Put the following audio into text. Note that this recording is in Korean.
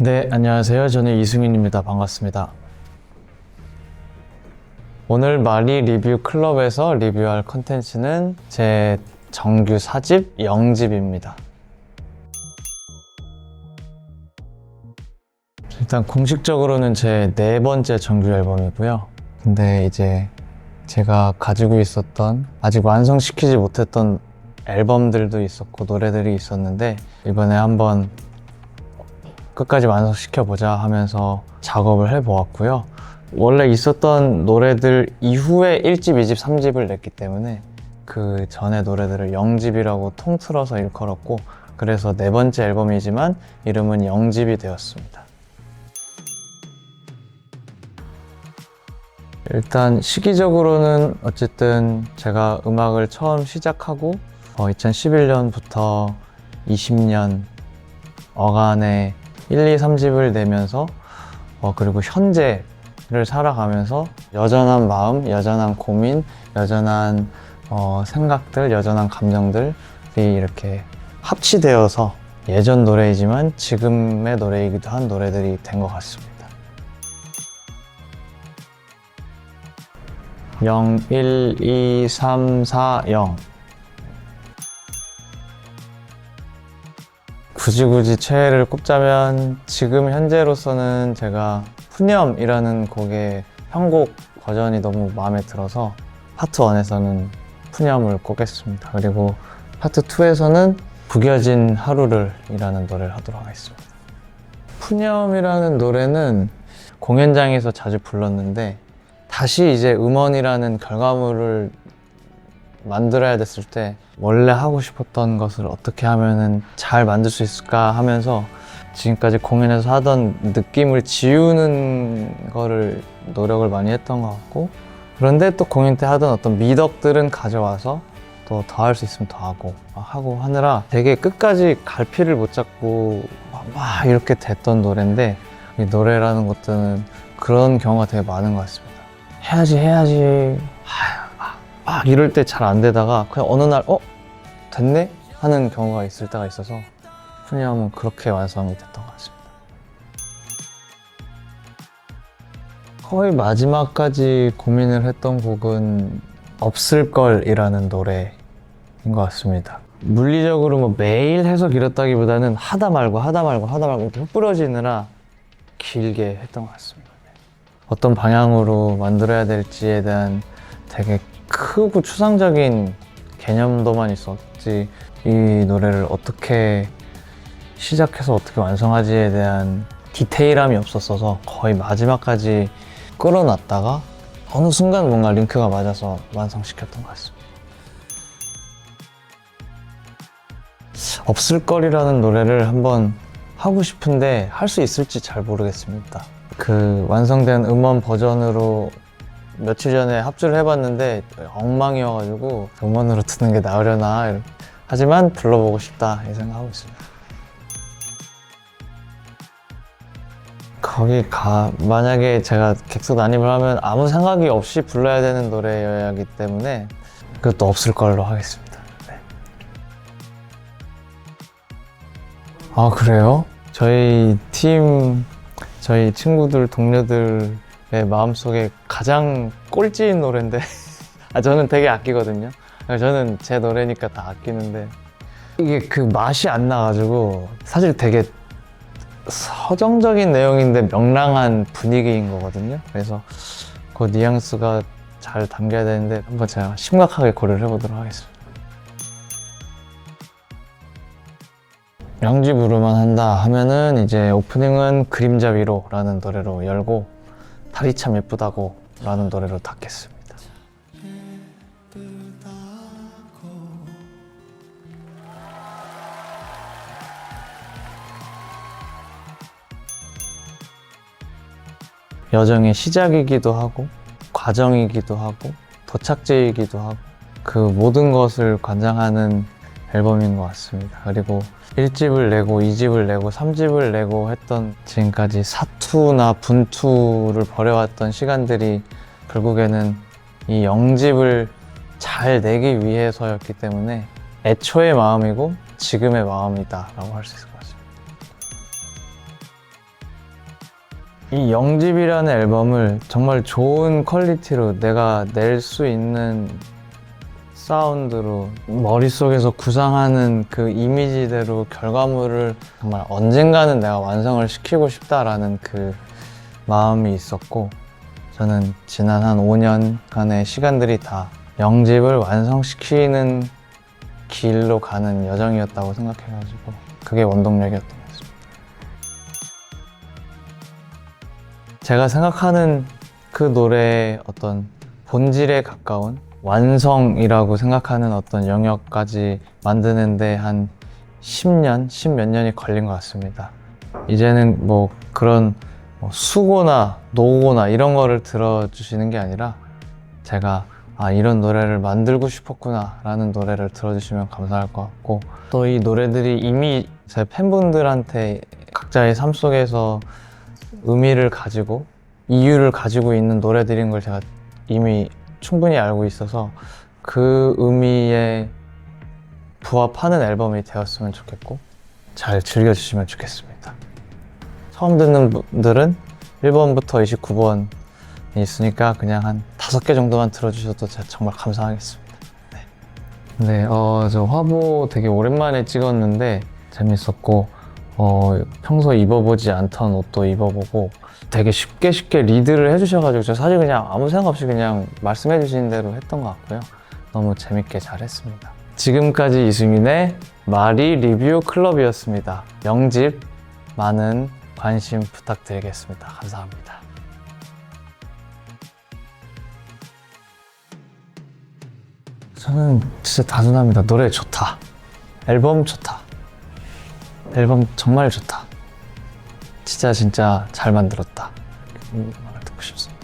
네, 안녕하세요. 저는 이승윤입니다. 반갑습니다. 오늘 마리 리뷰 클럽에서 리뷰할 컨텐츠는 제 정규 4집 0집입니다. 일단 공식적으로는 제 네 번째 정규 앨범이고요. 근데 이제 제가 가지고 있었던 아직 완성시키지 못했던 앨범들도 있었고 노래들이 있었는데 이번에 한번 끝까지 완성시켜보자 하면서 작업을 해보았고요. 원래 있었던 노래들 이후에 1집, 2집, 3집을 냈기 때문에 그 전에 노래들을 0집이라고 통틀어서 일컬었고, 그래서 네 번째 앨범이지만 이름은 0집이 되었습니다. 일단 시기적으로는 어쨌든 제가 음악을 처음 시작하고 2011년부터 20년 어간에 1, 2, 3집을 내면서 그리고 현재를 살아가면서 여전한 마음, 여전한 고민, 여전한 생각들, 여전한 감정들이 이렇게 합치되어서 예전 노래이지만 지금의 노래이기도 한 노래들이 된 것 같습니다. 0, 1, 2, 3, 4, 0 굳이 최애를 꼽자면 지금 현재로서는 제가 푸념이라는 곡의 편곡 버전이 너무 마음에 들어서 파트 1에서는 푸념을 꼽겠습니다. 그리고 파트 2에서는 구겨진 하루를 이라는 노래를 하도록 하겠습니다. 푸념이라는 노래는 공연장에서 자주 불렀는데 다시 이제 음원이라는 결과물을 만들어야 됐을 때 원래 하고 싶었던 것을 어떻게 하면은 잘 만들 수 있을까 하면서 지금까지 공연에서 하던 느낌을 지우는 거를 노력을 많이 했던 것 같고, 그런데 또 공연 때 하던 어떤 미덕들은 가져와서 또 더 할 수 있으면 더 하고 하느라 되게 끝까지 갈피를 못 잡고 막 이렇게 됐던 노래인데, 이 노래라는 것들은 그런 경우가 되게 많은 것 같습니다. 해야지 막 이럴 때 잘 안 되다가 그냥 어느 날 됐네? 하는 경우가 있을 때가 있어서 푸념은 그렇게 완성이 됐던 것 같습니다. 거의 마지막까지 고민을 했던 곡은 없을걸이라는 노래인 것 같습니다. 물리적으로 뭐 매일 해서 길었다기보다는 하다 말고 이렇게 흩뿌려지느라 길게 했던 것 같습니다. 어떤 방향으로 만들어야 될지에 대한 되게 크고 추상적인 개념도만 있었지, 이 노래를 어떻게 시작해서 어떻게 완성하지에 대한 디테일함이 없었어서 거의 마지막까지 끌어놨다가 어느 순간 뭔가 링크가 맞아서 완성시켰던 것 같습니다. 없을거리라는 노래를 한번 하고 싶은데 할 수 있을지 잘 모르겠습니다. 그 완성된 음원 버전으로 며칠 전에 합주를 해봤는데 엉망이어가지고 음원으로 듣는 게 나으려나, 하지만 불러보고 싶다 이 생각하고 있습니다. 거기 만약에 제가 객석 난입을 하면 아무 생각이 없이 불러야 되는 노래여야 하기 때문에 그것도 없을 걸로 하겠습니다. 네. 아, 그래요? 저희 친구들, 동료들의 마음속에 가장 꼴찌인 노래인데 저는 되게 아끼거든요. 저는 제 노래니까 다 아끼는데 이게 그 맛이 안 나가지고, 사실 되게 서정적인 내용인데 명랑한 분위기인 거거든요. 그래서 그 뉘앙스가 잘 담겨야 되는데 한번 제가 심각하게 고려를 해보도록 하겠습니다. 0집으로만 한다 하면은 이제 오프닝은 그림자 위로 라는 노래로 열고 달이 참 예쁘다고 라는 노래로 닫겠습니다. 여정의 시작이기도 하고 과정이기도 하고 도착지이기도 하고 그 모든 것을 관장하는 앨범인 것 같습니다. 그리고 1집을 내고 2집을 내고 3집을 내고 했던 지금까지 사투나 분투를 벌여왔던 시간들이 결국에는 이 0집을 잘 내기 위해서였기 때문에 애초의 마음이고 지금의 마음이다 라고 할 수 있을 것 같습니다. 이 영집이라는 앨범을 정말 좋은 퀄리티로 내가 낼 수 있는 사운드로 머릿속에서 구상하는 그 이미지대로 결과물을 정말 언젠가는 내가 완성을 시키고 싶다라는 그 마음이 있었고, 저는 지난 한 5년간의 시간들이 다 영집을 완성시키는 길로 가는 여정이었다고 생각해가지고 그게 원동력이었던 것 같습니다. 제가 생각하는 그 노래의 어떤 본질에 가까운 완성이라고 생각하는 어떤 영역까지 만드는데 한 10년, 10몇 년이 걸린 것 같습니다. 이제는 뭐 그런 수고나 노고나 이런 거를 들어주시는 게 아니라 제가 이런 노래를 만들고 싶었구나 라는 노래를 들어주시면 감사할 것 같고, 또 이 노래들이 이미 제 팬분들한테 각자의 삶 속에서 의미를 가지고 이유를 가지고 있는 노래들인 걸 제가 이미 충분히 알고 있어서 그 의미에 부합하는 앨범이 되었으면 좋겠고 잘 즐겨주시면 좋겠습니다. 처음 듣는 분들은 1번부터 29번이 있으니까 그냥 한 5개 정도만 들어주셔도 제가 정말 감사하겠습니다. 네, 저 화보 되게 오랜만에 찍었는데 재밌었고, 평소 입어보지 않던 옷도 입어보고 되게 쉽게 리드를 해주셔가지고 저 사실 그냥 아무 생각 없이 그냥 말씀해 주신 대로 했던 것 같고요. 너무 재밌게 잘 했습니다. 지금까지 이수민의 마리 리뷰 클럽이었습니다. 영집 많은 관심 부탁드리겠습니다. 감사합니다. 저는 진짜 단순합니다. 노래 좋다. 앨범 좋다. 앨범 정말 좋다. 진짜 잘 만들었다. 이 말을 듣고 싶습니다.